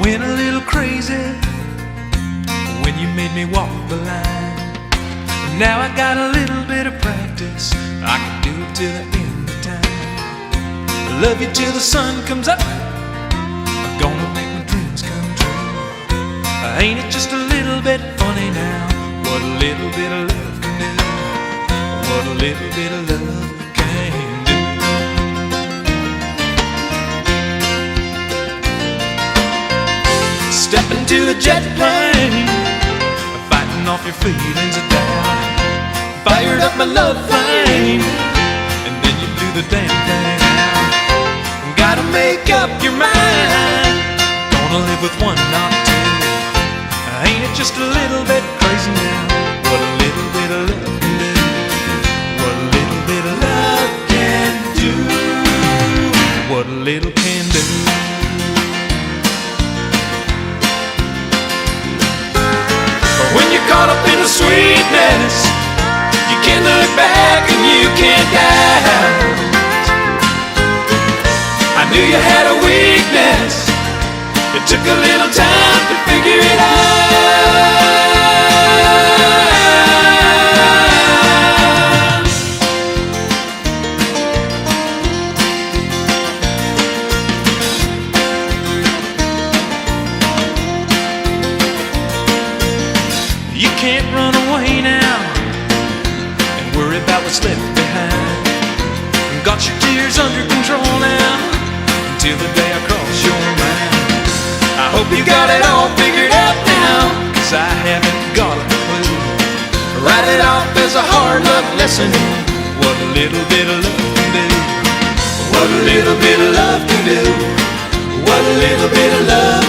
went a little crazy when you made me walk the line. Now I got a little bit of practice, I can do it till the end of time. Love you till the sun comes up, I'm gonna make my dreams come true. Ain't it just a little bit funny now, what a little bit of love can do? What a little bit of love can do. Step into a jet plane, fighting off your feelings of doubt. Fired up my love flame, and then you blew the damn thing out. Gotta make up your mind, gonna live with one, not two. Ain't it just a little bit crazy now, what a little bit of love can do? What a little bit of love can do. What a little can do. When you're caught up in the sweetness, you can't look back and you can't doubt. I knew you had a weakness, it took a little time to figure it out. You can't run away now and worry about what's left behind. Got your tears under control now, until the day I cross your mind. I hope you got it all figured out now, 'cause I haven't got a clue. Write it off as a hard luck lesson, what a little bit of love can do. What a little bit of love can do. What a little bit of love